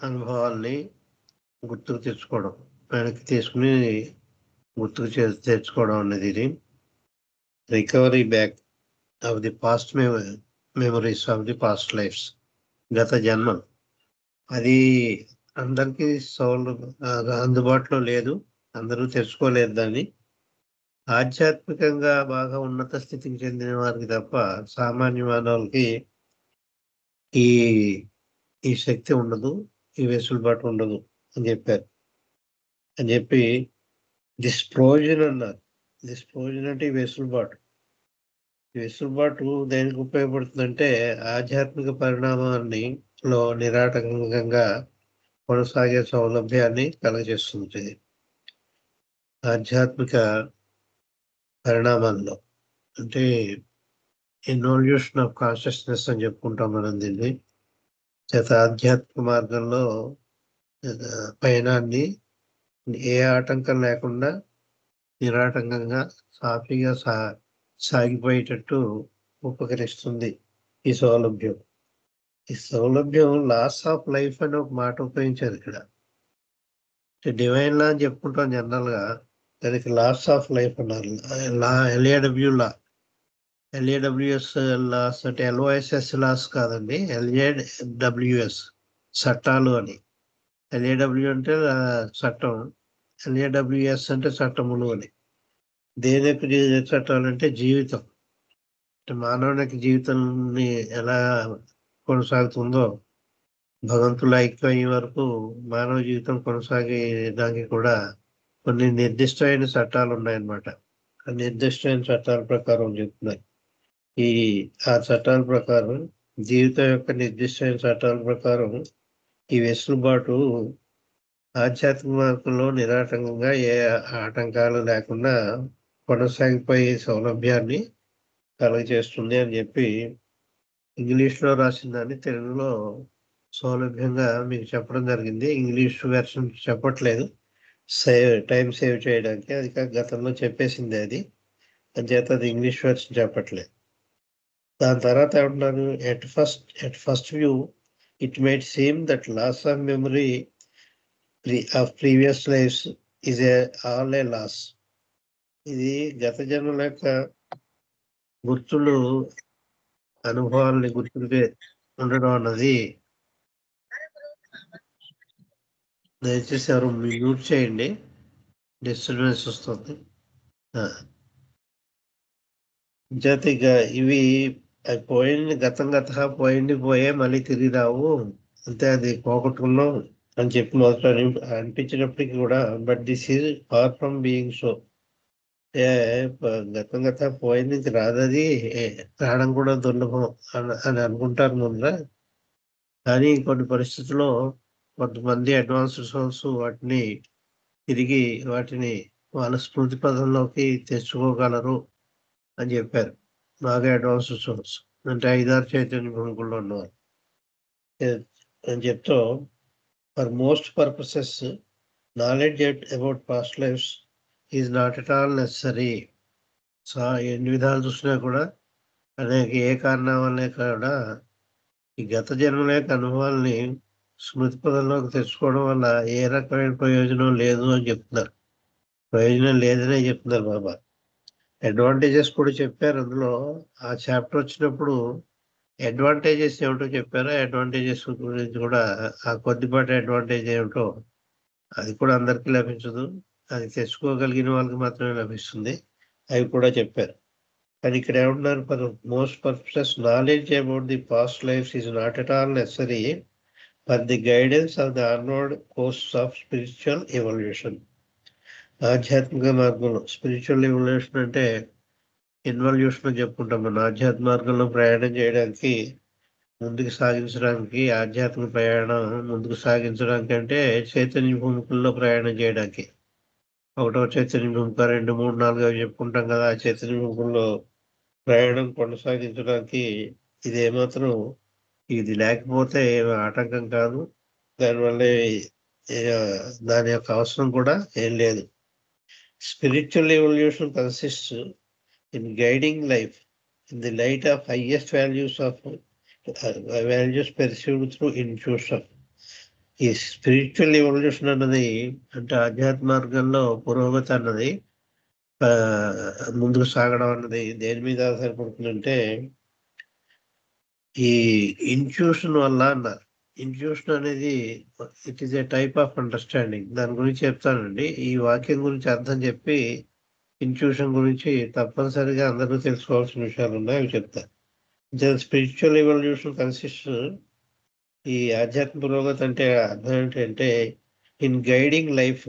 అనుభవాల్ని గుర్తుకు తెచ్చుకోవడం, వెనక్కి తీసుకుని గుర్తుకు తెచ్చుకోవడం అనేది ఇది. Recovery back of the past memories of the past lives. గత జన్మ అది అందరికీ అందుబాటులో లేదు, అందరూ తెచ్చుకోలేదు దాన్ని. ఆధ్యాత్మికంగా బాగా ఉన్నత స్థితికి చెందిన వారికి తప్ప సామాన్య మానవులకి ఈ ఈ శక్తి ఉండదు, ఈ వెసులుబాటు ఉండదు అని చెప్పారు. అని చెప్పి దిస్ప్రోజన్ అన్నారు. దిస్ప్రోజన్ అంటే ఈ వెసులుబాటు. ఈ వెసులుబాటు దేనికి ఉపయోగపడుతుందంటే ఆధ్యాత్మిక పరిణామాన్ని లో నిరాటంకంగా కొనసాగే సౌలభ్యాన్ని కలగజేస్తుంది. ఆధ్యాత్మిక పరిణామాల్లో అంటే ఇన్వల్యూషన్ ఆఫ్ కాన్షియస్నెస్ అని చెప్పుకుంటాం మనం దీన్ని. చేత ఆధ్యాత్మిక మార్గంలో పయనాన్ని ఏ ఆటంకం లేకుండా నిరాటంకంగా సాఫీగా సాగిపోయేటట్టు ఉపకరిస్తుంది ఈ సౌలభ్యం. ఈ సౌలభ్యం లాస్ ఆఫ్ లైఫ్ అని ఒక మాట ఉపయోగించారు ఇక్కడ. డివైన్ లా అని చెప్పుకుంటాం జనరల్గా, దానికి లాస్ ఆఫ్ లైఫ్ అన్నారు. ఎల్ఏడబ్ల్యూఎస్ లాస్ అంటే ఎల్ఓఎస్ఎస్ లాస్ కాదండి, ఎల్ఏడబ్ల్యూఎస్ చట్టాలు అని. ఎల్ఏడబ్ల్యూ అంటే చట్టం, ఎల్ఏడబ్ల్యూఎస్ అంటే చట్టములు అని. దేనికి చట్టాలు అంటే జీవితం, మానవునికి జీవితాన్ని ఎలా కొనసాగుతుందో భగవంతుల ఐక్యం అయ్యే వరకు మానవ జీవితం కొనసాగేదానికి కూడా కొన్ని నిర్దిష్టమైన చట్టాలు ఉన్నాయన్నమాట. ఆ నిర్దిష్టమైన చట్టాల ప్రకారం చెప్తున్నాయి. ఆ చట్టాల ప్రకారం, జీవితం యొక్క నిర్దిష్టమైన చట్టాల ప్రకారం ఈ వెసులుబాటు ఆధ్యాత్మిక మార్గంలో నిరాటంకంగా ఏ ఆటంకాలు లేకుండా కొనసాగిపోయే సౌలభ్యాన్ని కలుగజేస్తుంది అని చెప్పి ఇంగ్లీష్లో రాసిన దాన్ని తెలుగులో సౌలభ్యంగా మీకు చెప్పడం జరిగింది. ఇంగ్లీష్ వెర్షన్ చెప్పట్లేదు, టైం సేవ్ చేయడానికి. అది గతంలో చెప్పేసింది అది, అంచేత అది ఇంగ్లీష్ వెర్షన్ చెప్పట్లేదు. దాని తర్వాత ఏమంటున్నారు, at first view it made seem that loss of memory of previous lives is all a loss. ఇది గత జన్మల యొక్క గుర్తులు, అనుభవాలని గుర్తులుగా ఉండడం అన్నది. దయచేసి ఎవరు మ్యూట్ చేయండి, డిస్టర్బెన్స్ వస్తుంది. జాతిగా ఇవి పోయింది, గత పోయింది పోయే, మళ్ళీ తిరిగి రావు, అంతే, అది పోగొట్టుకున్నాం అని చెప్పి మొదట అనిపించినప్పటికీ కూడా, but this is far from being so. గత పోయింది, రాదది, రావడం కూడా దుర్లభం అని అనుకుంటారు ముందర. కానీ కొన్ని పరిస్థితుల్లో కొంతమంది అడ్వాన్స్డ్ సోల్స్ వాటిని వాళ్ళ స్మృతి పదంలోకి తెచ్చుకోగలరు అని చెప్పారు. బాగా అడ్వాన్స్డ్ సోల్స్ అంటే 5-6 చైతన్య భూమికల్లో ఉన్నవారు అని చెప్తూ, for most purposes knowledge about past lives is not at all necessary. ఎన్ని విధాలు చూసినా కూడా, ఏ కారణం వల్లే కూడా ఈ గత జన్మల యొక్క అనుభవాల్ని స్మృతి పదంలోకి తెచ్చుకోవడం వల్ల ఏ రకమైన ప్రయోజనం లేదు అని చెప్తున్నారు. ప్రయోజనం లేదనే చెప్తున్నారు బాబా. అడ్వాంటేజెస్ కూడా చెప్పారు అందులో. ఆ చాప్టర్ వచ్చినప్పుడు అడ్వాంటేజెస్ ఏమిటో చెప్పారో, అడ్వాంటేజెస్ గురించి కూడా, ఆ కొద్దిపాటి అడ్వాంటేజ్ ఏమిటో అది కూడా అందరికీ లభించదు, అది తెచ్చుకోగలిగిన వాళ్ళకి మాత్రమే లభిస్తుంది, అవి కూడా చెప్పారు. కానీ ఇక్కడ ఏమంటున్నారు, for most purposes knowledge about the past life is not at all necessary for the guidance of the onward course of spiritual evolution. ఆధ్యాత్మిక మార్గంలో స్పిరిచువల్ ఎవల్యూషన్ అంటే ఇన్వల్యూషన్ అని చెప్పుకుంటాం. మన ఆధ్యాత్మిక మార్గంలో ప్రయాణం చేయడానికి, ముందుకు సాగించడానికి, ఆధ్యాత్మిక ప్రయాణం ముందుకు సాగించడానికి అంటే చైతన్య భూమికల్లో ప్రయాణం చేయడానికి. 1వ చైతన్య భూమిక, 2, 3, 4 చెప్పుకుంటాం కదా. ఆ చైతన్య భూమికల్లో ప్రయాణం కొనసాగించడానికి ఇది ఏమాత్రం, ఇది లేకపోతే ఆటంకం కాదు, దానివల్ల దాని యొక్క అవసరం కూడా ఏం లేదు. Spiritual evolution consists in guiding life in the light of highest values perceived through intuition. ఈ స్పిరిచువల్ ఎవల్యూషన్ అన్నది అంటే ఆధ్యాత్మ మార్గంలో పురోగతి అన్నది ముందుకు సాగడం అన్నది దేని మీద ఆధారపడుతుందంటే ఈ ఇన్ట్యూషన్ వల్ల అన్నారు. ఇన్ట్యూషన్ అనేది it is a type of understanding. దాని గురించి చెప్తానండి. ఈ వాక్యం గురించి అర్థం చెప్పి ఇన్ట్యూషన్ గురించి తప్పనిసరిగా అందరూ తెలుసుకోవాల్సిన విషయాలు ఉన్నాయి, అవి చెప్తాను. స్పిరిచువల్ ఎవల్యూషన్ కన్సిస్ట్ ఈ ఆధ్యాత్మిక పురోగతి అంటే అర్థం ఏంటంటే ఇన్ గైడింగ్ లైఫ్,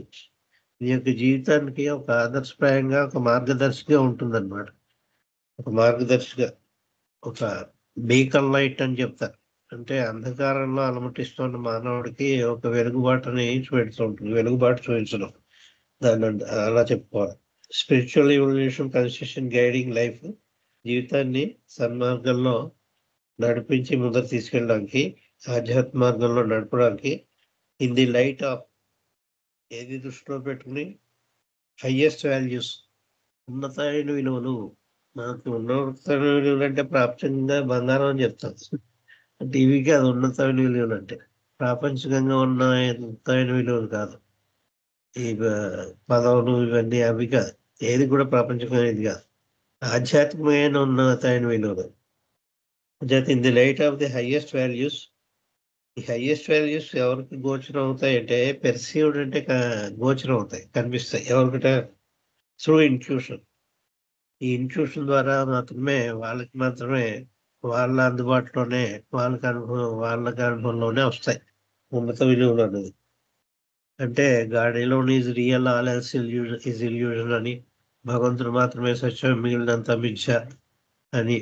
నీ యొక్క జీవితానికి ఒక ఆదర్శప్రాయంగా ఒక మార్గదర్శిగా ఉంటుందన్నమాట. ఒక మార్గదర్శిగా, ఒక బీకన్ లైట్ అని చెప్తారు. అంటే అంధకారంలో అలమటిస్తున్న మానవుడికి ఒక వెలుగుబాటుని చూపెడుతూ ఉంటుంది, వెలుగుబాటు చూపించడం, దాన్ని అలా చెప్పుకోవాలి. Spiritual evolution consist guiding life, జీవితాన్ని సన్మార్గంలో నడిపించి ముందరు తీసుకెళ్ళడానికి, ఆధ్యాత్మ మార్గంలో నడపడానికి, ఇన్ ది లైట్ ఆఫ్ ఏది దృష్టిలో పెట్టుకుని హయ్యెస్ట్ వాల్యూస్, ఉన్నతమైన విలువలు. మనకు ఉన్నతమైన విలువలు అంటే ప్రాపంచికంగా బంగారం అని చెప్తాం. టీవీకి అది ఉన్నతమైన విలువలు అంటే ప్రాపంచికంగా ఉన్న ఉన్నతమైన విలువలు కాదు. ఈ పదవులు ఇవన్నీ అవి కాదు, ఏది కూడా ప్రపంచమైనది కాదు, ఆధ్యాత్మికమైన ఉన్నతమైన విలువలు. In the light of the highest values. ఈ హయ్యెస్ట్ వాల్యూస్ ఎవరికి గోచరం అవుతాయి అంటే పెర్సీవ్డ్ అంటే గోచరం అవుతాయి, కనిపిస్తాయి ఎవరికట త్రూ ఇన్ట్యూషన్. ఈ ఇన్ట్యూషన్ ద్వారా మాత్రమే వాళ్ళ అందుబాటులోనే, వాళ్ళకి అనుభవంలోనే వస్తాయి ఉన్నత విలువలు అనేది. అంటే God alone is real, all else is illusion అని, భగవంతుడు మాత్రమే సత్యం, మిగిలినంత మిథ్య అని,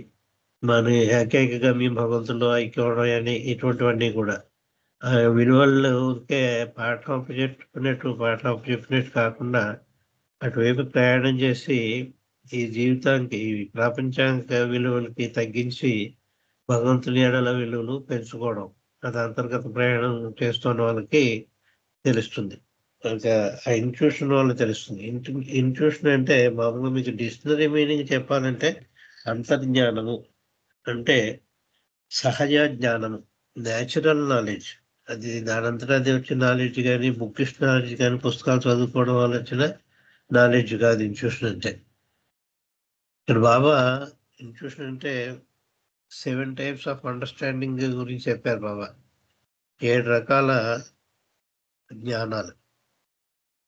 మన ఏకైకగా మీ భగవంతుడు ఐక్యం అని, ఇటువంటివన్నీ కూడా విలువలు ఊరికే పాఠం చెప్పినట్టు కాకుండా అటువైపు ప్రయాణం చేసి ఈ జీవితానికి, ఈ ప్రపంచానికి విలువలకి తగ్గించి భగవంతుని ఎడల విలువలు పెంచుకోవడం, అది అంతర్గత ప్రయాణం చేస్తున్న వాళ్ళకి తెలుస్తుంది. ఆ ఇన్ట్యూషన్ వల్ల తెలుస్తుంది. ఇన్ట్యూషన్ అంటే మామూలుగా మీకు డిక్షనరీ మీనింగ్ చెప్పాలంటే అంతర్జ్ఞానము అంటే సహజ జ్ఞానము, న్యాచురల్ నాలెడ్జ్. అది దానంతటా అది వచ్చిన నాలెడ్జ్ కానీ, బుక్కిష్ నాలెడ్జ్ కానీ, పుస్తకాలు చదువుకోవడం వల్ల వచ్చిన నాలెడ్జ్ కాదు ఇన్ట్యూషన్ అంటే. ఇక్కడ బాబా ఇన్ట్యూషన్ అంటే 7 టైప్స్ ఆఫ్ అండర్స్టాండింగ్ గురించి చెప్పారు బాబా. 7 రకాల జ్ఞానాలు.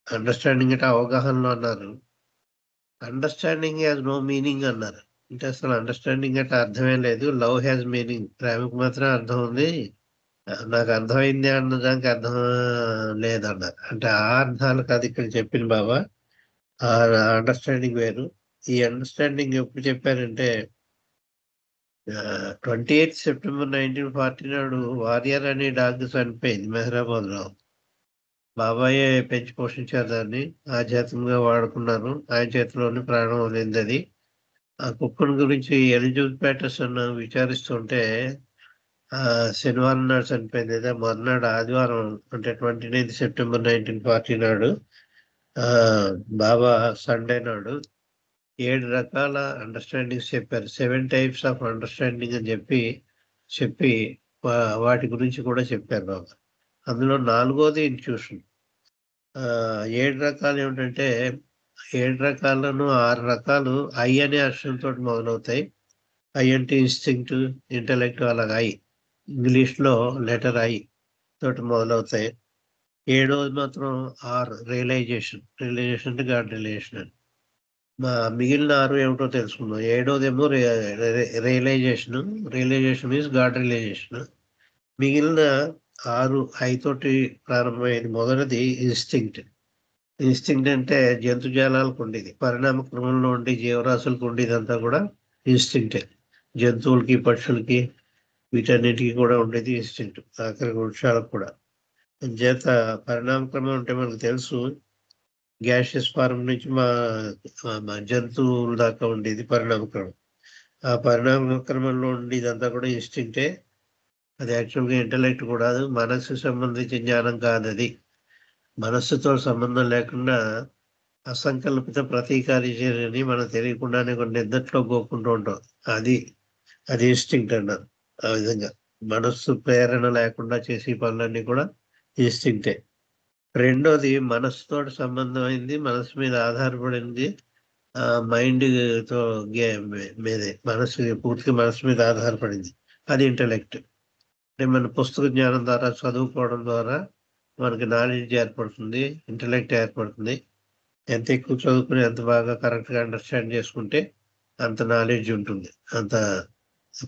అండర్స్టాండింగ్ అంటే అవగాహనలో అన్నారు. అండర్స్టాండింగ్ హ్యాస్ నో మీనింగ్ అన్నారు. అంటే అసలు అండర్స్టాండింగ్ అంటే అర్థమే లేదు. లవ్ హ్యాస్ మీనింగ్, ప్రేమకు మాత్రం అర్థం ఉంది, నాకు అర్థమైంది అన్నదానికి అర్థం లేదన్నారు. అంటే ఆ అర్థాలు కాదు ఇక్కడ చెప్పింది బాబా. ఆ అండర్స్టాండింగ్ వేరు. ఈ అండర్స్టాండింగ్ ఎప్పుడు చెప్పారంటే 28 సెప్టెంబర్ 1940 నాడు వారియర్ అనే డాగ్ చనిపోయింది మెహరాబాద్ లో. బాబాయే పెంచి పోషించారు దాన్ని, ఆధ్యాత్మికంగా వాడుకున్నారు, ఆయన చేతిలోని ప్రాణం వదిలింది అది. ఆ కుక్కను గురించి ఎలిజబెత్ ప్యాటర్సన్ విచారిస్తుంటే శనివారం నాడు చనిపోయింది, లేదా మర్నాడు ఆదివారం అంటే 29 సెప్టెంబర్ 1940 నాడు బాబా సండే నాడు 7 రకాల అండర్స్టాండింగ్స్ చెప్పారు. 7 టైప్స్ ఆఫ్ అండర్స్టాండింగ్ అని చెప్పి వాటి గురించి కూడా చెప్పారు బాబా. అందులో 4వది ఇన్ట్యూషన్. 7 రకాలు ఏమిటంటే 7 రకాలను 6 రకాలు ఐ అనే అక్షరంతో మొదలవుతాయి. ఐ అంటే ఇన్స్టింక్ట్, ఇంటలెక్ట్, అలాగా ఐ. ఇంగ్లీష్లో లెటర్ ఐ తోటి మొదలవుతాయి. 7వది మాత్రం ఆర్, రియలైజేషన్. రియలైజేషన్ అంటే గాడ్ రిలేషన్ అని. మిగిలిన 6 ఏమిటో తెలుసుకుందాం. 7వదేమో realisation. Realisation means God realisation. మిగిలిన 6 ఐ తోటి ప్రారంభమైంది. మొదటిది ఇన్స్టింక్ట్. ఇన్స్టింక్ట్ అంటే జంతుజాలాలకు ఉండేది, పరిణామ క్రమంలో ఉండే జీవరాశులకు ఉండేదంతా కూడా ఇన్స్టింక్టే. జంతువులకి, పక్షులకి, వీటన్నిటికీ కూడా ఉండేది ఇన్స్టింక్ట్, ఆఖరి వృక్షాలకు కూడా. చేత పరిణామ క్రమం అంటే మనకు తెలుసు, గ్యాషియస్ ఫార్మ్ నుంచి మా జంతువుల దాకా ఉండేది పరిణామ క్రమం. ఆ పరిణామ క్రమంలో ఉండేదంతా కూడా ఇన్స్టింక్టే. అది యాక్చువల్గా ఇంటలెక్ట్ కూడా, మనస్సుకు సంబంధించిన జ్ఞానం కాదు. అది మనస్సుతో సంబంధం లేకుండా అసంకల్పిత ప్రతీకారి చర్యని మనం తెలియకుండానే కొన్ని నిద్దట్లో గోకుంటూ ఉంటాం. అది ఇన్స్టింక్ట్ అన్నారు. ఆ విధంగా మనస్సు ప్రేరణ లేకుండా చేసే పనులన్నీ కూడా ఇన్స్టింక్టే. రెండోది మనసుతో సంబంధమైంది, మనసు మీద ఆధారపడింది, మైండ్తో మీదే, మనసు పూర్తిగా మనసు మీద ఆధారపడింది. అది ఇంటలెక్ట్. అంటే మన పుస్తక జ్ఞానం ద్వారా, చదువుకోవడం ద్వారా మనకి నాలెడ్జ్ ఏర్పడుతుంది, ఇంటలెక్ట్ ఏర్పడుతుంది. ఎంత ఎక్కువ చదువుకుని, ఎంత బాగా కరెక్ట్గా అండర్స్టాండ్ చేసుకుంటే అంత నాలెడ్జ్ ఉంటుంది, అంత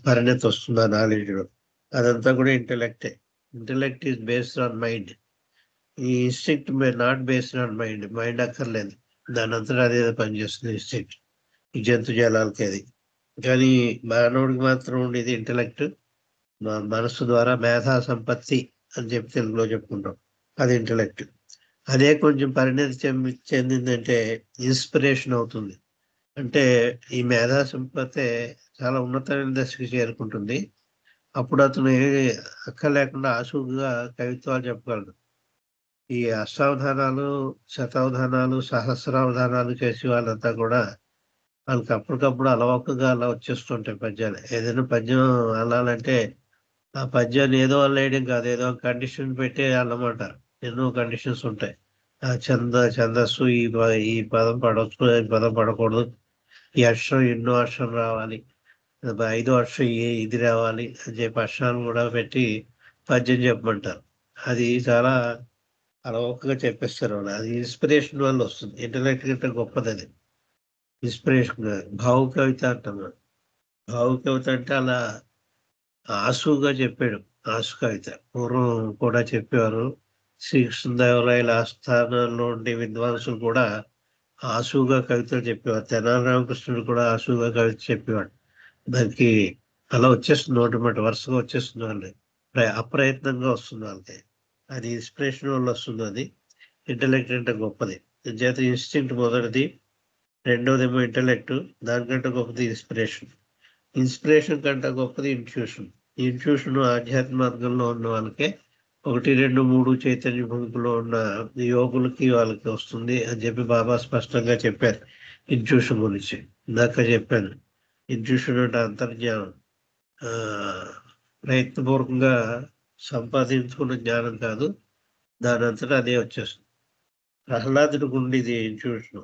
పరిణతి వస్తుంది ఆ నాలెడ్జ్లో. అదంతా కూడా ఇంటలెక్టే. Intellect is based on mind. ఈ instinct not based on mind. Mind అక్కర్లేదు, దాని అంతటా అదేదో పనిచేస్తుంది ఇన్స్టింక్ట్. ఈ జంతు జాలాలకి అది. కానీ మానవుడికి మాత్రం ఉండేది ఇంటలెక్ట్. మనస్సు ద్వారా మేధా సంపత్తి అని చెప్పి తెలుగులో చెప్పుకుంటాం, అది ఇంటలెక్ట్. అదే కొంచెం పరిణతి చెందిందంటే ఇన్స్పిరేషన్ అవుతుంది. అంటే ఈ మేధా సంపత్తి చాలా ఉన్నతమైన దశకి చేరుకుంటుంది. అప్పుడు అతను అక్కర్లేకుండా ఆశువుగా కవిత్వాలు చెప్పగలడు. ఈ అష్టావధానాలు, శతావధానాలు, సహస్రావధానాలు చేసే వాళ్ళంతా కూడా వాళ్ళకి అప్పటికప్పుడు అలవోకగా అలా వచ్చేస్తుంటాయి పద్యాలు. ఏదైనా పద్యం అల్లాలంటే ఆ పద్యాన్ని ఏదో అల్లేయడం కాదు, ఏదో కండిషన్ పెట్టి అల్లమాట. ఎన్నో కండిషన్స్ ఉంటాయి. ఆ ఛందస్సు, ఈ పదం పడవచ్చు, ఈ పదం పడకూడదు, ఈ అక్షరం ఎన్నో అక్షరం రావాలి, ఐదో అక్షరం ఇది రావాలి అని చెప్పి అక్షరాలు కూడా పెట్టి పద్యం చెప్పమంటారు. అది చాలా అలవోకగా చెప్పేస్తారు వాళ్ళు. అది ఇన్స్పిరేషన్ వల్ల వస్తుంది. ఇంటలెక్ట్ కంటే గొప్పది అది. ఇన్స్పిరేషన్ భావ కవిత అంటాం. భావ కవిత అంటే అలా ఆసుగా చెప్పాడు. ఆసు కవిత పూర్వం కూడా చెప్పేవారు. శ్రీకృష్ణదేవరాయల ఆస్థానంలో ఉండే విద్వాంసులు కూడా ఆసుగా కవితలు చెప్పేవారు. తెనాలి రామకృష్ణుడు కూడా ఆసుగా కవిత చెప్పేవాడు. దానికి అలా వచ్చేస్తుంది, నోటిమాట వరుసగా వచ్చేస్తుంది వాళ్ళని. అప్రయత్నంగా వస్తుంది వాళ్ళకి. అది ఇన్స్పిరేషన్ వల్ల వస్తుంది. అది ఇంటలెక్ట్ అంటే గొప్పది. చేత ఇన్స్టింక్ట్ మొదటిది, రెండోదేమో ఇంటలెక్ట్, దానికంటే గొప్పది ఇన్స్పిరేషన్. ఇన్స్పిరేషన్ కంటే గొప్పది ఇంట్యూషన్. ఇంట్యూషన్ ఆధ్యాత్మ మార్గంలో ఉన్న వాళ్ళకే, 1, 2, 3 చైతన్య భూమికలో ఉన్న యోగులకి వాళ్ళకి వస్తుంది అని చెప్పి బాబా స్పష్టంగా చెప్పారు ఇంట్యూషన్ గురించి. ఇందాక చెప్పాను, ఇంట్యూషన్ అంటే అంతర్జ్ఞానం. ప్రయత్నపూర్వకంగా సంపాదించుకున్న జ్ఞానం కాదు, దాని అంతటా అదే వచ్చేస్తుంది. ప్రహ్లాదుడికి ఉండేది ఇంట్యూషన్.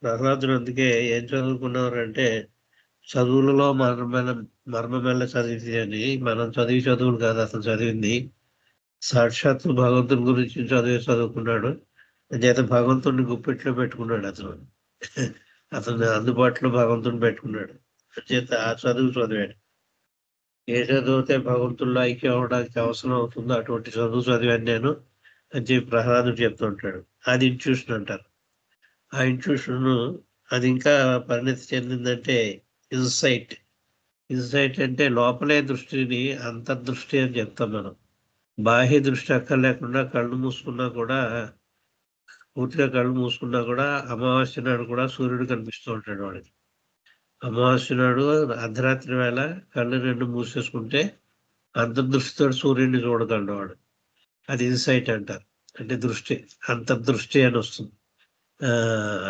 ప్రహ్లాదుడు అందుకే ఏం చదువుకున్నారంటే, చదువులలో మర్మమెల్ల చదివింది అని. మనం చదువులు కాదు అతను చదివింది. సాక్షాత్తు భగవంతుని గురించి చదువుకున్నాడు. చేత భగవంతుడిని గుప్పెట్లో పెట్టుకున్నాడు అతను. అతను అందుబాటులో భగవంతుని పెట్టుకున్నాడు. చేత ఆ చదువు చదివాడు. ఏ చదివితే భగవంతుల్లో ఐక్యం అవడానికి అవసరం అవుతుందో అటువంటి చదువు చదివాను నేను అని చెప్పి ప్రహ్లాదుడు చెప్తుంటాడు. అది ఇంట్యూషన్ అంటారు. ఆ ఇంట్యూషన్ అది ఇంకా పరిణతి చెందిందంటే ఇన్సైట్. ఇన్సైట్ అంటే లోపలే దృష్టిని అంతర్దృష్టి అని చెప్తాం మనం. బాహ్య దృష్టి అక్కర్లేకుండా పూర్తిగా కళ్ళు మూసుకున్నా కూడా అమావాస్య నాడు కూడా సూర్యుడు కనిపిస్తూ ఉంటాడు వాడికి. అమావాస్య నాడు అర్ధరాత్రి వేళ కళ్ళు 2 మూసేసుకుంటే అంతర్దృష్టితో సూర్యుడిని చూడగలడు వాడు. అది ఇన్సైట్ అంటారు. అంటే దృష్టి, అంతర్దృష్టి అని వస్తుంది.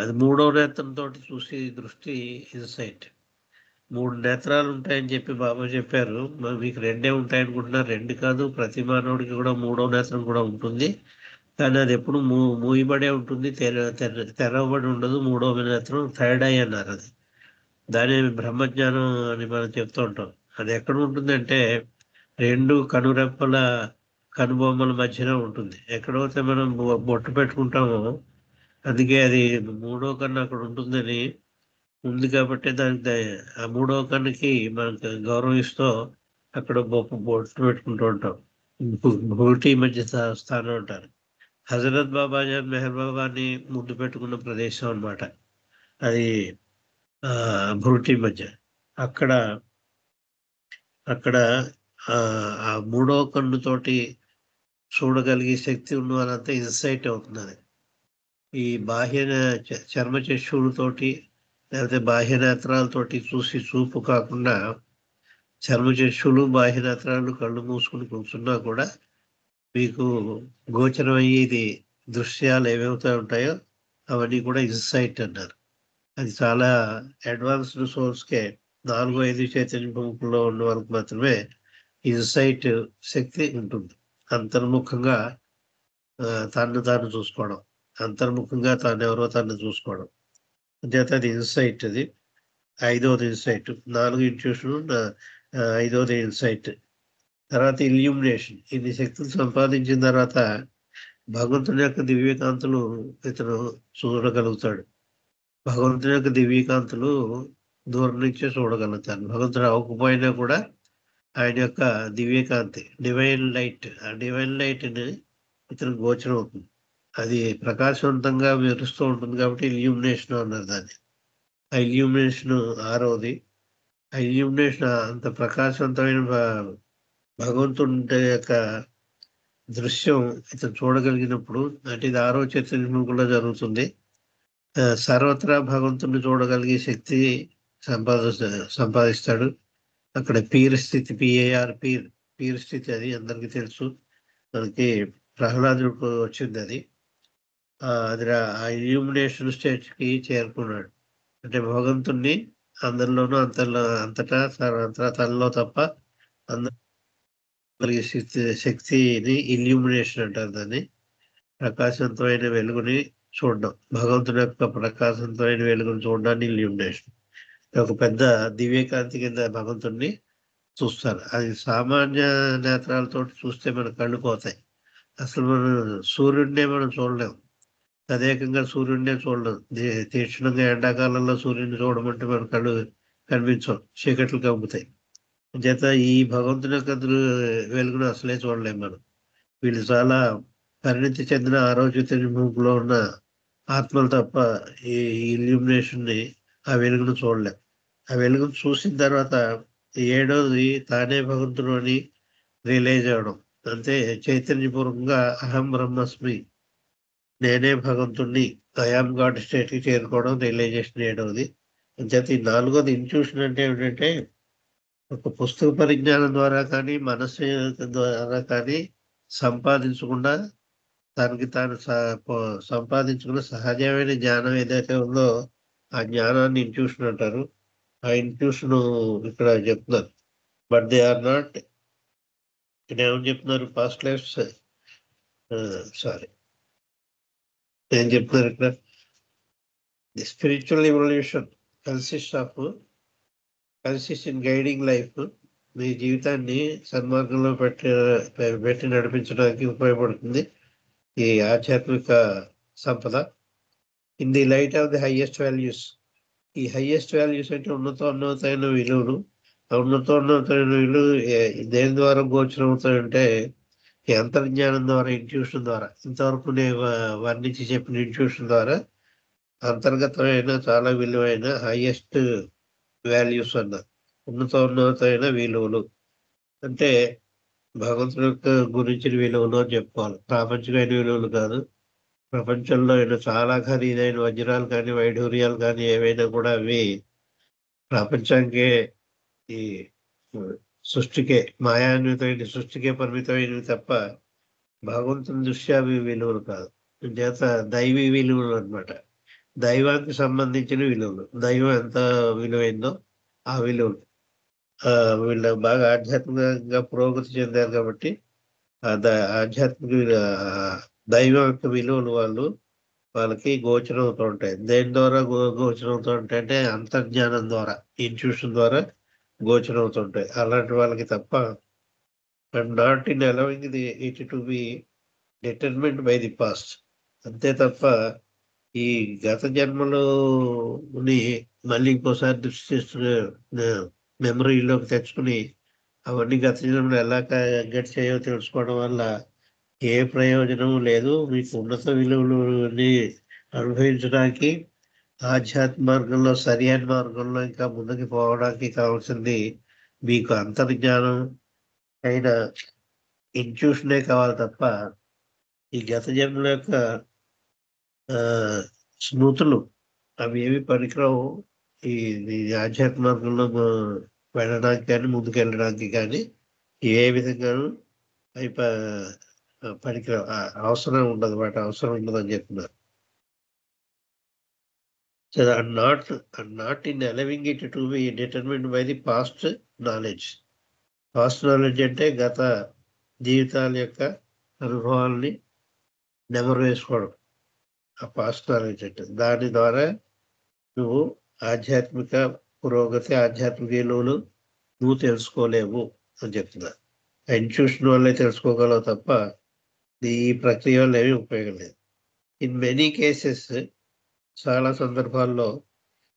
అది 3వ నేత్రంతో చూసే దృష్టి ఇన్సైట్. 3 నేత్రాలు ఉంటాయని చెప్పి బాబా చెప్పారు. మీకు 2 ఉంటాయనుకుంటున్నారు. 2 కాదు, ప్రతి మానవుడికి కూడా 3వ నేత్రం కూడా ఉంటుంది. కానీ అది ఎప్పుడు మూయబడే ఉంటుంది, తెరవబడి ఉండదు. 3వ నేత్రం థర్డ్ ఐ అన్నారు. అది దాని బ్రహ్మజ్ఞానం అని మనం చెప్తూ ఉంటాం. అది ఎక్కడ ఉంటుందంటే 2 కనురెప్పల కనుబొమ్మల మధ్యన ఉంటుంది. ఎక్కడైతే మనం బొట్టు పెట్టుకుంటామో, అందుకే అది 3వ కన్ను అక్కడ ఉంటుందని ఉంది. కాబట్టి దానికి ఆ 3వ కన్నుకి మనకు గౌరవం ఇస్తూ అక్కడ బొట్టు పెట్టుకుంటూ ఉంటాం. భూటి మధ్య స్థానం అంటారు. హజరత్ బాబాజాన్ మెహర్ బాబాని ముద్దు పెట్టుకున్న ప్రదేశం అన్నమాట అది. భూటి మధ్య అక్కడ ఆ 3వ కన్నుతోటి చూడగలిగే శక్తి ఉన్న వాళ్ళంతా ఇన్సైట్ అవుతున్నది. ఈ బాహ్య చర్మచక్షువులతోటి లేకపోతే బాహ్య నేత్రాలతోటి చూపు కాకుండా, చర్మచక్షులు, బాహ్య నేత్రాలు కళ్ళు మూసుకుని కూర్చున్నా కూడా మీకు గోచరం అయ్యేది దృశ్యాలు ఏమవుతా ఉంటాయో అవన్నీ కూడా ఇన్సైట్ అన్నారు. అది చాలా అడ్వాన్స్డ్ సోల్స్కే, 4, 5 చైతన్య భూమికల్లో ఉన్న వాళ్ళకి మాత్రమే ఇన్సైట్ శక్తి ఉంటుంది. అంతర్ముఖంగా తను తాను చూసుకోవడం, అంతర్ముఖంగా తానెవరో తను చూసుకోవడం. అంచేత అది ఇన్సైట్. అది 5వది ఇన్సైట్. 4 ఇంట్యూషన్, 5వది ఇన్సైట్. తర్వాత ఇల్యూమినేషన్. ఇన్ని శక్తులు సంపాదించిన తర్వాత భగవంతుని యొక్క దివ్యకాంతులు ఇతను చూడగలుగుతాడు. భగవంతుని యొక్క దివ్యకాంతులు దూరం నుంచే చూడగలుగుతాను. భగవంతుడు అవ్వకపోయినా కూడా ఆయన యొక్క దివ్యకాంతి, డివైన్ లైట్, ఆ డివైన్ లైట్ని ఇతను గోచరం అవుతుంది. అది ప్రకాశవంతంగా మెరుస్తూ ఉంటుంది కాబట్టి ఇల్యూమినేషన్ అన్నారు దాన్ని. ఆ ఇల్యూమినేషన్ 6వది. ఆ ఇల్యూమినేషన్ అంత ప్రకాశవంతమైన భగవంతుడి యొక్క దృశ్యం ఇతను చూడగలిగినప్పుడు, అంటే ఇది 6వ చైతన్యం కూడా జరుగుతుంది. సర్వత్రా భగవంతుడిని చూడగలిగే శక్తి సంపాదిస్తాడు. అక్కడ పీర్ స్థితి, పీర్ స్థితి అది అందరికీ తెలుసు. మనకి ప్రహ్లాదుడికి వచ్చింది అది. అది ఆ ఇల్యూమినేషన్ స్టేజ్కి చేరుకున్నాడు. అంటే భగవంతుణ్ణి అందరిలోనూ అంతటా తనలో తప్ప అందరి శక్తిని ఇల్యూమినేషన్ అంటారు దాన్ని. ప్రకాశవంతమైన వెలుగుని చూడడం, భగవంతుని యొక్క ప్రకాశవంతమైన వెలుగుని చూడడాన్ని ఇల్యూమినేషన్. ఒక పెద్ద దివ్యకాంతి కింద భగవంతుణ్ణి చూస్తారు. అది సామాన్య నేత్రాలతో చూస్తే మన కళ్ళు పోతాయి. అసలు మనం సూర్యుడినే మనం చూడలేము. తదేకంగా సూర్యుడినే చూడలేం. తీక్షణంగా ఎండాకాలంలో సూర్యుడిని చూడమంటే మన కళ్ళు కనిపించవు, చీకట్లు కమ్ముతాయి. చేత ఈ భగవంతుని యొక్క వెలుగును అసలే చూడలేము మనం. వీళ్ళు చాలా పరిణితి చెందిన 6వ చైతన్యంలో ఉన్న ఆత్మలు తప్ప ఈ ఇల్యూమినేషన్ని, ఆ వెలుగును చూడలేం. ఆ వెలుగును చూసిన తర్వాత 7వది తానే భగవంతుడు అని రియలైజ్ అవ్వడం. అంటే చైతన్యపూర్వకంగా అహం బ్రహ్మస్మి, నేనే భగవంతుణ్ణి, ఐఆమ్ గాడ్ స్టేట్కి చేరుకోవడం రియలైజేషన్ 7వది. అంచేత ఈ 4వది ఇంట్యూషన్ అంటే ఏమిటంటే, ఒక పుస్తక పరిజ్ఞానం ద్వారా కానీ, మనస్సు ద్వారా కానీ సంపాదించకుండా తనకి తాను సంపాదించుకున్న సహజమైన జ్ఞానం ఏదైతే ఉందో ఆ జ్ఞానాన్ని ఇంట్యూషన్ అంటారు. ఆ ఇంట్యూషన్ ఇక్కడ చెప్తున్నారు. బట్ దే ఆర్ నాట్, ఇక్కడ ఏమని చెప్తున్నారు, పాస్ట్ లైఫ్స్, సారీ, ఏం చెప్తున్నారు ఇక్కడ, the spiritual evolution consist in guiding life. మీ జీవితాన్ని సన్మార్గంలో పెట్టి నడిపించడానికి ఉపయోగపడుతుంది ఈ ఆధ్యాత్మిక సంపద. In the light of the highest values. ఈ హైయెస్ట్ వాల్యూస్ అంటే ఉన్నతమైన విలువలు. ఆ ఉన్నతమైన విలువలు దేని ద్వారా గోచరం అవుతాయంటే ఈ అంతర్జ్ఞానం ద్వారా, ఇంట్యూషన్ ద్వారా. ఇంతవరకు నేను వర్ణించి చెప్పిన ఇంట్యూషన్ ద్వారా అంతర్గతమైన చాలా విలువైన హైయెస్ట్ వాల్యూస్ అన్నారు. ఉన్నతమైన విలువలు అంటే భగవంతుడి యొక్క గురించిన విలువలు అని చెప్పుకోవాలి. ప్రాపంచికమైన విలువలు కాదు. ప్రపంచంలో చాలా ఖరీదైన వజ్రాలు కానీ, వైఢూర్యాలు కానీ ఏవైనా కూడా అవి ప్రపంచానికే, ఈ సృష్టికే, మాయాన్వితమైన సృష్టికే పరిమితమైనవి తప్ప భగవంతుని దృష్ట్యా అవి విలువలు కాదు. చేత దైవీ విలువలు అనమాట. దైవానికి సంబంధించిన విలువలు. దైవం ఎంత విలువైందో ఆ విలువలు. వీళ్ళు బాగా ఆధ్యాత్మికంగా పురోగతి చెందారు కాబట్టి ఆధ్యాత్మిక దైవం యొక్క విలువలు వాళ్ళకి గోచరం అవుతూ ఉంటాయి. దేని ద్వారా గోచరం అవుతూ ఉంటాయి అంటే అంతర్జ్ఞానం ద్వారా, ఇంట్యూషన్ ద్వారా గోచరం అవుతుంటాయి. అలాంటి వాళ్ళకి తప్ప, and not in allowing it to be determined by the past. అంతే తప్ప ఈ గత జన్మలోని మళ్ళీ ఇంకోసారి దృష్టి చేస్తున్న మెమరీలోకి తెచ్చుకుని అవన్నీ గత జన్మలు ఎలా గడిచాయో తెలుసుకోవడం వల్ల ఏ ప్రయోజనం లేదు. మీకు ఉన్నత విలువలని అనుభవించడానికి, ఆధ్యాత్మిక మార్గంలో, సరైన మార్గంలో ఇంకా ముందుకు పోవడానికి కావాల్సింది మీకు అంతర్జ్ఞానం అయిన ఇంట్యూషనే కావాలి తప్ప ఈ గత జన్మల యొక్క స్మృతులు అవి ఏవి పనికిరావు. ఈ ఆధ్యాత్మిక మార్గంలో వెళ్ళడానికి కానీ, ముందుకు వెళ్ళడానికి కానీ ఏ విధంగానూ అవి పనికిరావు. అవసరం ఉండదు, వాటి అవసరం ఉండదని చెప్తున్నారు. So not in allowing it to be determined by the past knowledge. Past knowledge అంటే గత జీవితాల యొక్క అనుభవాల్ని నెమరు వేసుకోవడం, ఆ పాస్ట్ నాలెడ్జ్ అంటే దాని ద్వారా నువ్వు ఆధ్యాత్మిక పురోగతి, ఆధ్యాత్మిక విలువలు నువ్వు తెలుసుకోలేవు అని చెప్తున్నా. ఇన్స్టిట్యూషన్ వల్లే తెలుసుకోగలవు తప్ప ఈ ప్రక్రియ వల్ల ఏమీ ఉపయోగం లేదు. ఇన్ మెనీ కేసెస్, చాలా సందర్భాల్లో,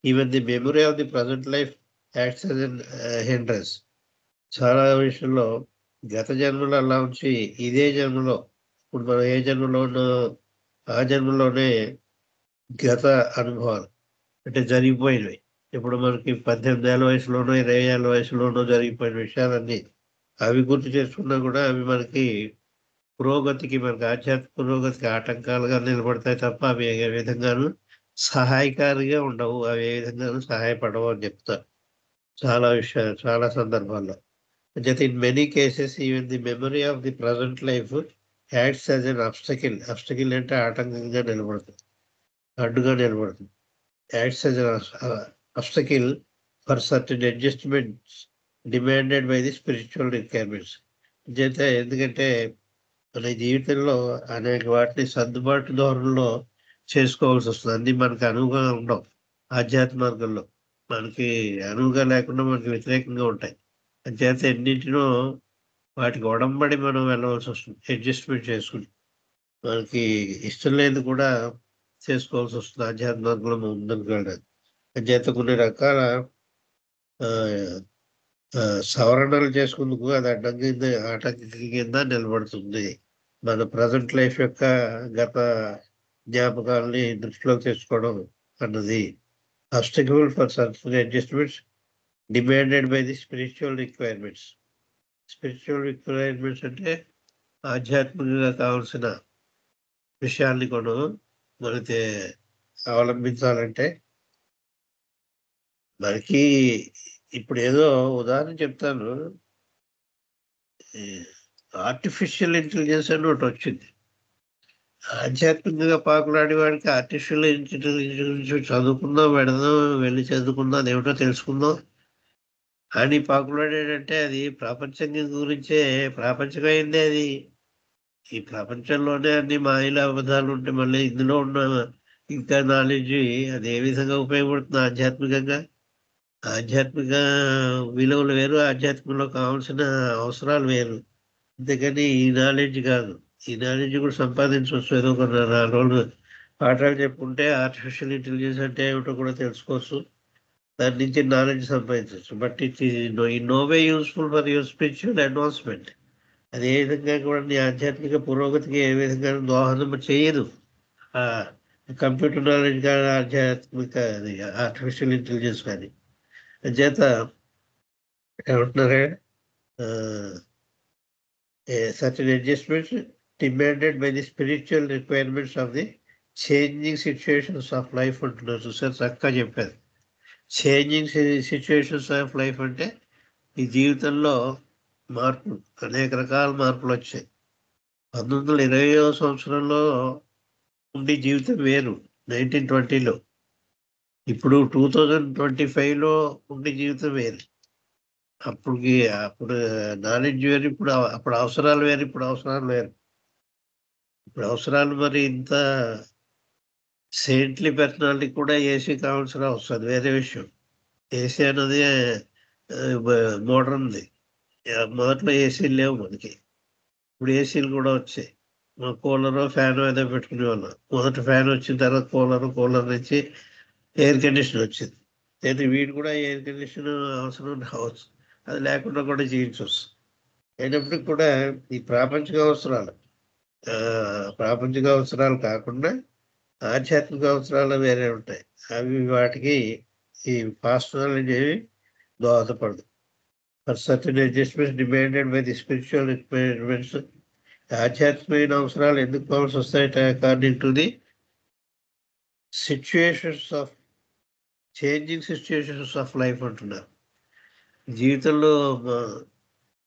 even the memory of the present life acts as N hindrance. చాలా విషయంలో గత జన్మలో అలా ఉంచి ఇదే జన్మలో, ఇప్పుడు మనం ఏ జన్మలో ఉన్నో ఆ జన్మలోనే గత అనుభవాలు అంటే జరిగిపోయినవి, ఇప్పుడు మనకి 18 ఏళ్ళ వయసులోనో 20 ఏళ్ళ వయసులోనో జరిగిపోయిన విషయాలన్నీ అవి గుర్తు చేసుకున్నా కూడా అవి మనకి పురోగతికి, మనకి ఆధ్యాత్మిక పురోగతికి ఆటంకాలుగా నిలబడతాయి తప్ప అవి ఏ విధంగానూ సహాయకారిగా ఉండవు. అవి ఏ విధంగానూ సహాయపడవు అని చెప్తారు చాలా విషయాలు, చాలా సందర్భాల్లో. అయితే in many cases even the memory of the present life acts as N obstacle. Obstacle అంటే ఆటంకంగా నిలబడుతుంది, అడ్డుగా నిలబడుతుంది. Acts as obstacle for certain adjustments demanded by the spiritual requirements. చేత ఎందుకంటే మన జీవితంలో అనేక వాటిని సర్దుబాటు ధోరణిలో చేసుకోవాల్సి వస్తుంది. అన్నీ మనకు అనువుగా ఉండవు. ఆధ్యాత్మిక మార్గంలో మనకి అనువుగా లేకుండా మనకి వ్యతిరేకంగా ఉంటాయి. అంచేత ఎన్నింటినో వాటికి ఒడంబడి మనం వెళ్ళవలసి వస్తుంది, అడ్జస్ట్మెంట్ చేసుకుని. మనకి ఇష్టం లేదు కూడా చేసుకోవాల్సి వస్తుంది ఆధ్యాత్మిక మార్గంలో ముందుకు వెళ్ళడానికి. అంచేత కొన్ని రకాల ఆ, సవరణలు చేసుకుందుకు అది అడ్డం కింద, ఆటంకం కింద నిలబడుతుంది. మన ప్రజెంట్ లైఫ్ యొక్క గత జ్ఞాపకాలని దృష్టిలోకి తెచ్చుకోవడం అన్నది obstacle for certain adjustments demanded by the spiritual requirements. Spiritual requirements అంటే ఆధ్యాత్మికంగా కావాల్సిన విషయాల్ని కూడా మనకి అవలంబించాలంటే మనకి ఇప్పుడు ఏదో ఉదాహరణ చెప్తాను. ఆర్టిఫిషియల్ ఇంటెలిజెన్స్ అని ఒకటి వచ్చింది. ఆధ్యాత్మికంగా పాకులాడే వాడికి ఆర్టిఫిషియల్ ఇంటెలిజెన్స్ చదువుకుందాం, పెడదాం, వెళ్ళి చదువుకుందాం, అదేమిటో తెలుసుకుందాం అని పాకులాడాడంటే అది ప్రపంచం గురించే, ప్రాపంచికమైందే అది. ఈ ప్రపంచంలోనే అన్ని మాయల అబద్ధాలు ఉంటే మళ్ళీ ఇందులో ఉన్న ఇంకా నాలెడ్జ్ అది ఏ విధంగా ఉపయోగపడుతుంది ఆధ్యాత్మికంగా? ఆధ్యాత్మిక విలువలు వేరు, ఆధ్యాత్మికంలో కావాల్సిన అవసరాలు వేరు. అంతేకాని ఈ నాలెడ్జ్ కాదు. ఈ నాలెడ్జ్ కూడా సంపాదించవచ్చు. ఏదో ఒక 4 రోజులు పాఠాలు చెప్పుకుంటే ఆర్టిఫిషియల్ ఇంటెలిజెన్స్ అంటే ఏమిటో కూడా తెలుసుకోవచ్చు, దాని నుంచి నాలెడ్జ్ సంపాదించవచ్చు. But it is in no way useful for your spiritual advancement. అది ఏ విధంగా కూడా నీ ఆధ్యాత్మిక పురోగతికి ఏ విధంగా దోహదం చేయదు. కంప్యూటర్ నాలెడ్జ్ కానీ, ఆధ్యాత్మిక అది ఆర్టిఫిషియల్ ఇంటెలిజెన్స్ కానీ. చేత ఏమంటున్నారే, certain adjustments demanded by the spiritual requirements of the changing situations of life అంటున్నారు. చూసారు, చక్కగా చెప్పారు. చేంజింగ్ సిచ్యువేషన్స్ ఆఫ్ లైఫ్ అంటే ఈ జీవితంలో మార్పులు, అనేక రకాల మార్పులు వచ్చాయి. 1920వ సంవత్సరంలో ఉండి జీవితం వేరు 1920లో, ఇప్పుడు 2025లో ఉండి జీవితం వేరు. అప్పుడు నాలెడ్జ్ వేరు, ఇప్పుడు అప్పుడు అవసరాలు వేరు, ఇప్పుడు అవసరాలు వేరు. ఇప్పుడు అవసరాలు మరి ఇంత సెయింట్లీ పర్సనాలిటీ కూడా ఏసీ కావాల్సిన అవసరం, అది వేరే విషయం. ఏసీ అన్నది మోడర్న్ది. మొదట్లో ఏసీలు లేవు మనకి, ఇప్పుడు ఏసీలు కూడా వచ్చాయి. కూలరు, ఫ్యాను ఏదో పెట్టుకునే వాళ్ళం. మొదట ఫ్యాన్ వచ్చిన తర్వాత కూలర్ నుంచి ఎయిర్ కండిషన్ వచ్చింది. అయితే వీడు కూడా ఎయిర్ కండిషన్ అవసరం రావచ్చు, అది లేకుండా కూడా జీవించవచ్చు. అయినప్పటికీ కూడా ఈ ప్రాపంచిక అవసరాలు కాకుండా ఆధ్యాత్మిక అవసరాలు వేరే ఉంటాయి. అవి వాటికి ఈ పాస్ట్ నాలెడ్జ్ ఏవి దోహదపడదు. For certain adjustments demanded by the spiritual requirements. ఆధ్యాత్మిక అవసరాలు ఎందుకు కావాల్సి వస్తాయంటే according to the changing situations of life అంటున్నారు. జీవితంలో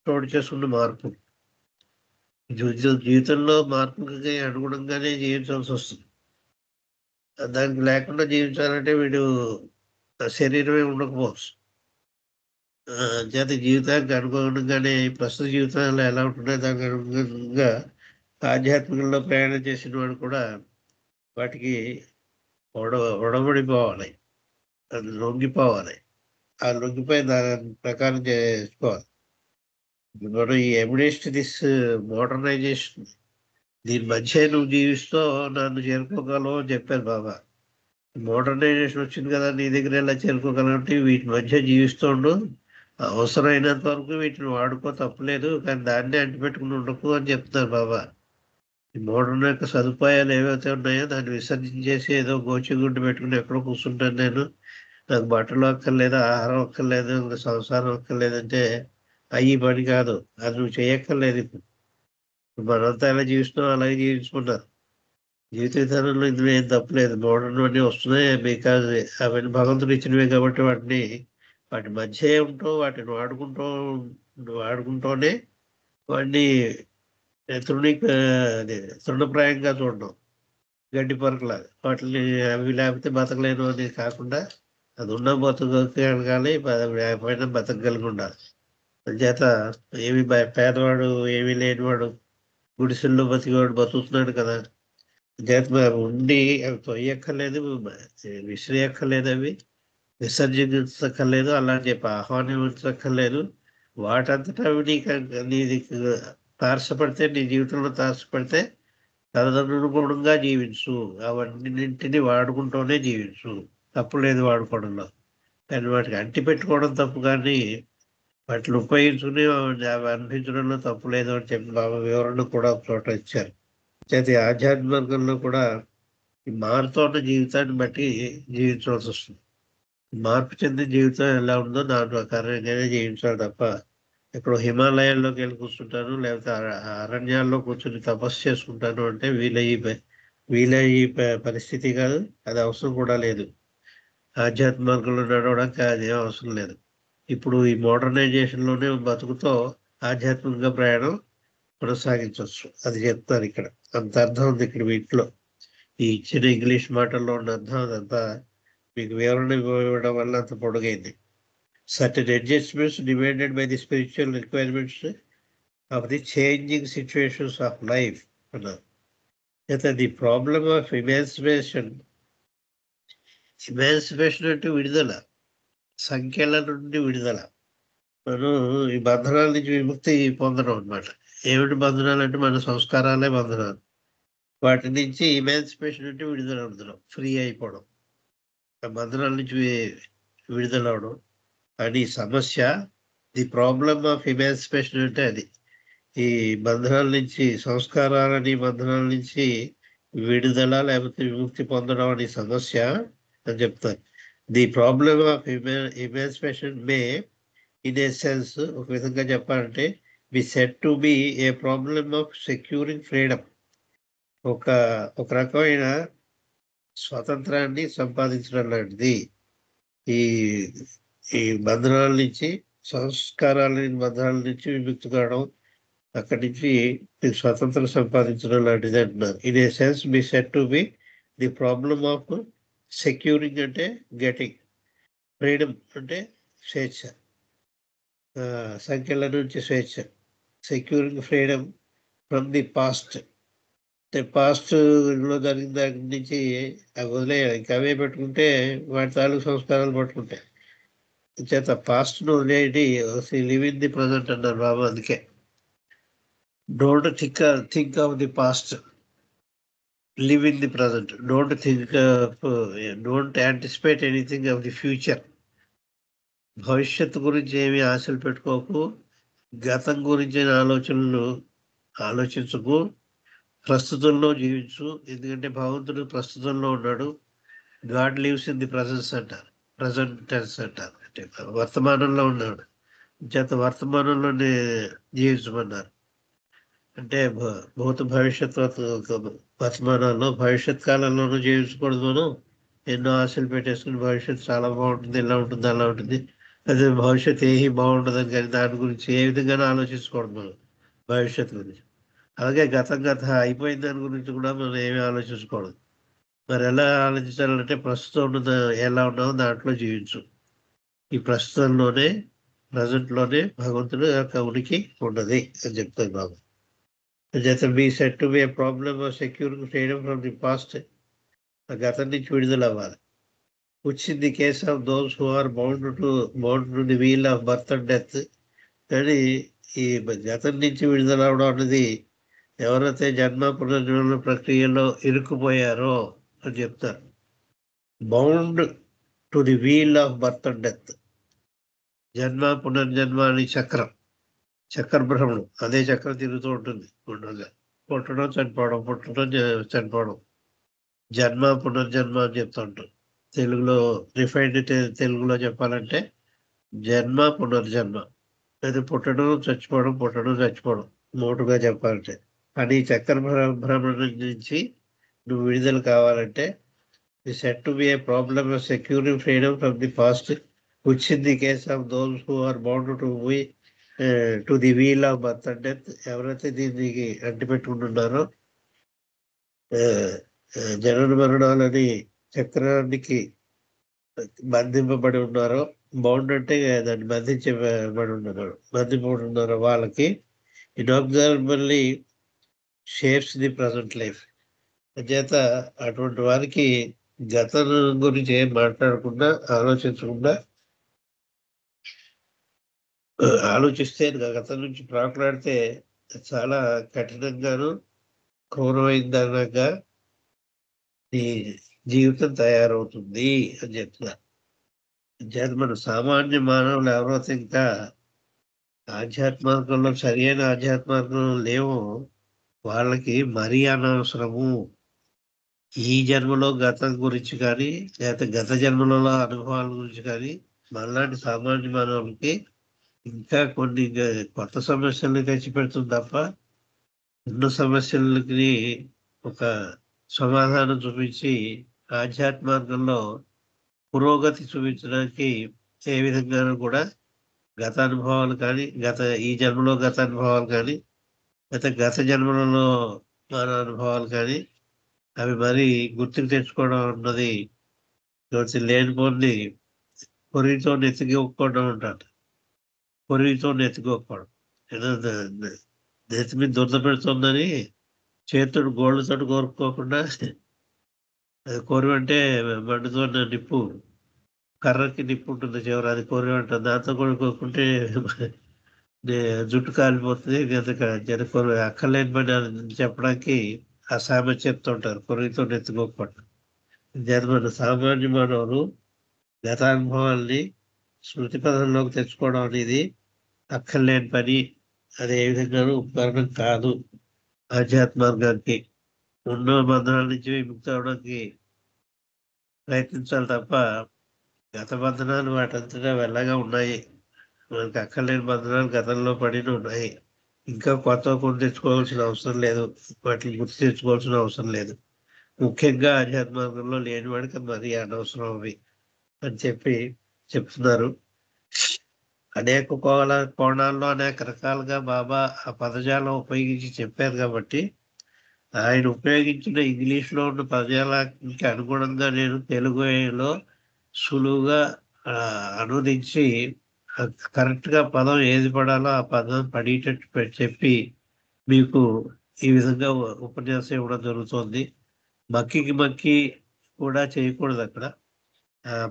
చోటు చేసుకున్న మార్పు, జీవితంలో మార్పుకి అనుగుణంగానే జీవించాల్సి వస్తుంది. దానికి లేకుండా జీవించాలంటే వీడు శరీరమే ఉండకపోవచ్చు. చేత జీవితానికి అనుగుణంగానే, ప్రస్తుత జీవితాలు ఎలా ఉంటున్నాయి దానికి అనుగుణంగా ఆధ్యాత్మికంలో ప్రయాణం చేసిన వాడు కూడా వాటికి ఉడబడిపోవాలి, అది లొంగిపోవాలి. ఆ లొంగిపోయి దాని ప్రకారం చేసుకోవాలి. మనం ఈ ఎమిడేస్ట్ దిస్ మోడర్నైజేషన్, దీని మధ్య నువ్వు జీవిస్తూ నన్ను చేరుకోగలవు అని చెప్పారు బాబా. మోడర్నైజేషన్ వచ్చింది కదా, నీ దగ్గర ఎలా చేరుకోగలంటే వీటి మధ్య జీవిస్తుండు, అవసరమైనంత వరకు వీటిని వాడుకో, తప్పలేదు, కానీ దాన్నే అంటిపెట్టుకుని ఉండకు అని చెప్తున్నారు బాబా. ఈ మోడర్న్ యొక్క సదుపాయాలు ఏవైతే ఉన్నాయో దాన్ని విసర్జించేసి ఏదో గోచిగుడ్డు పెట్టుకుని ఎక్కడో కూర్చుంటాను నేను, నాకు బట్టలు అక్కర్లేదు, ఆహారం అక్కర్లేదు, ఇంకా సంసారం అక్కర్లేదంటే అయ్యి పని కాదు. అది నువ్వు చేయక్కర్లేదు. ఇప్పుడు మనంతా ఎలా జీవిస్తున్నాం అలాగే జీవించుకున్నారు. జీవిత విధానంలో ఇందులో ఏం తప్పలేదు. మోడర్న్ అన్నీ వస్తున్నాయి బికాజ్ అవన్నీ భగవంతుడు ఇచ్చినవే కాబట్టి వాటి మధ్య ఉంటూ వాటిని వాడుకుంటూనే వాడిని అదే తృణప్రాయంగా చూడడం, గడ్డి పరకలాగా. వాటిని అవి లేకపోతే బతకలేను అని కాకుండా అది ఉన్న బతకగలగాలి, లేకపోయినా బతకగలిగి ఉండాలి. చేత ఏమి పేదవాడు, ఏమీ లేనివాడు, గుడిసెల్లో బతికేవాడు బతుకుతున్నాడు కదా. చేత ఉండి అవి తొయ్యక్కర్లేదు, విసిరేయక్కర్లేదు, అవి విసర్జించక్కర్లేదు, అలా చెప్పి ఆహ్వానించక్కర్లేదు. వాటంతటా అవి నీది తారసపడితే, నీ జీవితంలో తారసపడితే తదనుగుణంగా జీవించు. అవన్నింటిని వాడుకుంటూనే జీవించు, తప్పు లేదు వాడుకోవడంలో. కానీ వాటికి అంటి పెట్టుకోవడం తప్పు, కానీ వాటిని ఉపయోగించుకుని అవి అనిపించడంలో తప్పు లేదు అని చెప్పి బాబా వివరణ కూడా ఒక చోట ఇచ్చారు. చేతి ఆధ్యాత్మికంలో కూడా ఈ మారుతున్న జీవితాన్ని బట్టి జీవించవలసి వస్తుంది. మార్పు చెందిన జీవితం ఎలా ఉందో దాని ప్రకారంగానే జీవించాలి తప్ప ఇప్పుడు హిమాలయాల్లోకి వెళ్ళి కూర్చుంటాను, లేకపోతే అరణ్యాల్లో కూర్చొని తపస్సు చేసుకుంటాను అంటే వీలయ్యే పరిస్థితి కాదు, అది అవసరం కూడా లేదు. ఆధ్యాత్మికంలో నడవడానికి అదేం అవసరం లేదు. ఇప్పుడు ఈ మోడర్నైజేషన్లోనే బతుకుతో ఆధ్యాత్మికంగా ప్రయాణం కొనసాగించవచ్చు. అది చెప్తారు ఇక్కడ. అంత అర్థం ఉంది ఇక్కడ వీటిలో. ఈ ఇచ్చిన ఇంగ్లీష్ మాటల్లో ఉన్న అర్థం అదంతా మీకు వివరణ ఇవ్వడం వల్ల అంత పొడుగైంది. Certain adjustments demanded by the spiritual requirements of the changing situations of life. The problem of emancipation అంటే విడుదల, సంఖ్యల నుండి విడుదల. మనం ఈ బంధనాల నుంచి విముక్తి పొందడం అనమాట. ఏమిటి బంధనాలు అంటే మన సంస్కారాలే బంధనాలు. వాటి నుంచి ఇమాన్సిపేషన్ అంటే విడుదల పొందడం, ఫ్రీ అయిపోవడం, ఆ బంధనాల నుంచి విడుదల అవడం అని సమస్య. ది ప్రాబ్లమ్ ఆఫ్ ఇమాన్సిపేషన్ అంటే అది. ఈ బంధనాల నుంచి, సంస్కారాలని బంధనాల నుంచి విడుదల లేకపోతే విముక్తి పొందడం అనే సమస్య అని చెప్తారు. The problem of emancipation may in a sense, ఒక విధంగా చెప్పాలంటే, be said to be a problem of securing freedom. ఒక రకమైన స్వాతంత్రాన్ని సంపాదించడం లాంటిది. ఈ ఈ బంధనాల నుంచి, సంస్కారాల బంధనాల నుంచి విముక్తి కావడం, అక్కడి నుంచి స్వతంత్రం సంపాదించడం లాంటిది అంటున్నారు. In a sense be said to be the problem of securing అంటే గెటింగ్, ఫ్రీడమ్ అంటే స్వేచ్ఛ, సంఖ్యల నుంచి స్వేచ్ఛ. Securing freedom from the past అంటే పాస్ట్లో జరిగిన దాని నుంచి అవి వదిలేయాలి. ఇంకా అవే పెట్టుకుంటే వాటి తాలూకు సంస్కారాలు పట్టుకుంటాయి. చేత పాస్ట్ను వదిలేయండి, లివ్ ఇన్ ది ప్రజెంట్ అన్నారు బాబు. అందుకే don't think of the past, live in the present. Don't anticipate anything of the future. భవిష్యత్తు గురించి ఏమీ ఆశలు పెట్టుకోకు, గతం గురించి ఆలోచించకు, ప్రస్తుతంలో జీవించు. ఎందుకంటే భగవంతుడు ప్రస్తుతంలో ఉన్నాడు. God lives in the presence అంటారు, ప్రజెంట్ టెన్స్ అంటారు, అంటే వర్తమానంలో ఉన్నాడు. చేత వర్తమానంలోనే జీవించమన్నారు. అంటే భూత భవిష్యత్ వర్తమానాల్లో, భవిష్యత్ కాలంలోనూ జీవించకూడదు. మనం ఎన్నో ఆశలు పెట్టేసుకుని భవిష్యత్తు చాలా బాగుంటుంది, ఇలా ఉంటుంది, అలా ఉంటుంది, అదే భవిష్యత్తు ఏమీ బాగుండదని, కానీ దాని గురించి ఏ విధంగానూ ఆలోచించకూడదు మనం భవిష్యత్తు గురించి. అలాగే గత అయిపోయిన దాని గురించి కూడా మనం ఏమీ ఆలోచించకూడదు. మరి ఎలా ఆలోచించాలంటే ప్రస్తుతం ఉన్న ఎలా ఉన్నామో దాంట్లో జీవించు. ఈ ప్రస్తుతంలోనే, ప్రజెంట్లోనే భగవంతుడు యొక్క ఉనికి ఉన్నది అని చెప్తాను బాబు. చేత be said to be a problem of securing freedom from the past, ఆ గతం నుంచి విడుదల అవ్వాలి. Which in the case of those who are bound to the wheel of birth and death. కానీ ఈ గతం నుంచి విడుదల అవడం అనేది ఎవరైతే జన్మ పునర్జన్మ ప్రక్రియలో ఇరుక్కుపోయారో అని చెప్తారు. Bound to the wheel of birth and death, జన్మ పునర్జన్మ అని చక్ర భ్రమణం, అదే చక్రం తిరుగుతూ ఉంటుంది. పుట్టడం చనిపోవడం, పుట్టడం చనిపోవడం, జన్మ పునర్జన్మ అని చెప్తుంటారు. తెలుగులో రిఫైన్డ్ తెలుగులో చెప్పాలంటే జన్మ పునర్జన్మ, అది పుట్టడం చచ్చిపోవడం మోటుగా చెప్పాలంటే. కానీ చక్ర భ్రమణం నుంచి నువ్వు విడుదల కావాలంటే is said to be a problem of securing freedom from the past, which in the case of those who are bound to the wheel of birth and death. ఎవరైతే దీనికి అంటిపెట్టుకుంటున్నారో జనన మరణాలని చక్రానికి బంధింపబడి ఉన్నారో, బౌండ్ అంటే దాన్ని బంధింపబడి ఉన్నారో వాళ్ళకి ఇన్అబ్జర్వబుల్లీ షేప్స్ ది ప్రజెంట్ లైఫ్. చేత అటువంటి వారికి గతం గురించి ఏం మాట్లాడకుండా ఆలోచిస్తే గతం నుంచి ప్రాకులాడితే చాలా కఠినంగాను క్రూరమైందనగా నీ జీవితం తయారవుతుంది అని చెప్తున్నారు. మన సామాన్య మానవులు ఎవరైతే ఇంకా ఆధ్యాత్మికంలో సరైన ఆధ్యాత్మికంలో లేవో వాళ్ళకి మరీ అనవసరము ఈ జన్మలో గతం గురించి కానీ, లేకపోతే గత జన్మలలో అనుభవాల గురించి కానీ మనలాంటి సామాన్య మానవులకి ఇంకా కొన్ని కొత్త సమస్యల్ని తెచ్చిపెడుతుంది తప్ప ఉన్న సమస్యలకి ఒక సమాధానం చూపించి ఆధ్యాత్మికంలో పురోగతి చూపించడానికి ఏ విధంగా కూడా గత అనుభవాలు కానీ, ఈ జన్మలో గత అనుభవాలు కానీ, గత జన్మలలో మన అనుభవాలు కానీ అవి మరి గుర్తుకు తెచ్చుకోవడం అన్నది లేనిపోని పొరిగితో నెత్తికోవడం ఉంటారు. పొరిగితో నెత్తికోకపోవడం ఏదో నెత్తి మీద దురద పెడుతుందని చేతుడు గోళ్ళతో కోరుకోకుండా, అది కొరువు అంటే మండుతున్న నిప్పు, కర్రకి నిప్పు ఉంటుంది చివరి, అది కొరువు అంటారు. దాంతో కొనుక్కోకుంటే జుట్టు కాలిపోతుంది. కొరువు అక్కర్లేని పని చెప్పడానికి ఆ సామెత చెప్తుంటారు, కొరిగితో నెత్తుకోకపోవడం. మన సామాన్య మానవులు గత అనుభవాల్ని స్మృతి పదంలోకి తెచ్చుకోవడం అనేది అక్కర్లేని పని. అది ఏ విధంగానూ ఉపకరణం కాదు ఆధ్యాత్మికానికి. ఉన్న బంధనాల నుంచి విముక్తి అవడానికి ప్రయత్నించాలి తప్ప గత బంధనాలు వాటంతటా వెళ్ళగా ఉన్నాయి. మనకి అక్కర్లేని బంధనాలు గతంలో పడిన ఉన్నాయి. ఇంకా కొత్త కొని తెచ్చుకోవాల్సిన అవసరం లేదు, వాటిని గుర్తు తెచ్చుకోవాల్సిన అవసరం లేదు. ముఖ్యంగా ఆధ్యాత్మికంలో లేని వాడికి మరి అనవసరం అవి అని చెప్తున్నారు. అనేక కోణాల్లో అనేక రకాలుగా బాబా ఆ పదజాలం ఉపయోగించి చెప్పారు. కాబట్టి ఆయన ఉపయోగించిన ఇంగ్లీష్లో ఉన్న పదజాలానికి అనుగుణంగా నేను తెలుగులో సులువుగా అనువదించి కరెక్ట్గా పదం ఏది పడాలో ఆ పదం పడేటట్టు చెప్పి మీకు ఈ విధంగా ఉపన్యాసం ఇవ్వడం జరుగుతుంది. మక్కి కూడా చేయకూడదు. అక్కడ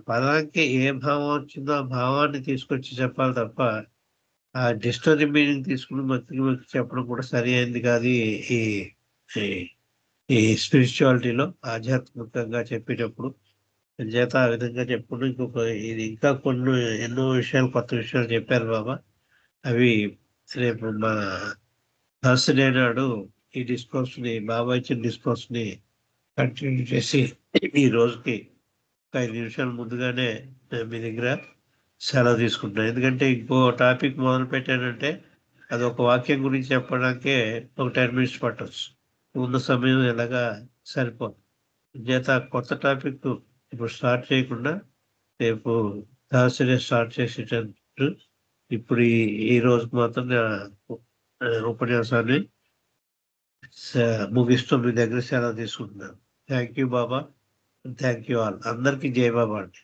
పదానికి ఏ భావం వచ్చిందో ఆ భావాన్ని తీసుకొచ్చి చెప్పాలి తప్ప ఆ డిక్షనరీ మీనింగ్ తీసుకుని మక్కి చెప్పడం కూడా సరి అయింది కాదు. ఈ స్పిరిచువాలిటీలో ఆధ్యాత్మికంగా చెప్పేటప్పుడు చేత ఆ విధంగా చెప్పుకుంటూ ఇది ఇంకా ఎన్నో విషయాలు, కొత్త విషయాలు చెప్పారు బాబా. అవి రేపు మన థర్స్డే నాడు ఈ డిస్కోర్స్ని, బాబా ఇచ్చిన డిస్కోర్స్ని కంటిన్యూ చేసి ఈ రోజుకి 5 నిమిషాలు ముందుగానే మీ దగ్గర సెలవు తీసుకుంటున్నాను. ఎందుకంటే ఇంకో టాపిక్ మొదలు పెట్టానంటే అది ఒక వాక్యం గురించి చెప్పడానికే ఒక 10 minutes పట్టవచ్చు. ఉన్న సమయం ఎలాగా సరిపోదు. చేత కొత్త టాపిక్ ఇప్పుడు స్టార్ట్ చేయకుండా రేపు థర్స్డే స్టార్ట్ చేసేటట్టు ఇప్పుడు ఈ రోజుకి మాత్రం ఉపన్యాసాన్ని ముగిస్తూ మీ దగ్గర సెలవు తీసుకుంటున్నాను. Thank you Baba, thank you all. అందరికీ జై బాబా అండి.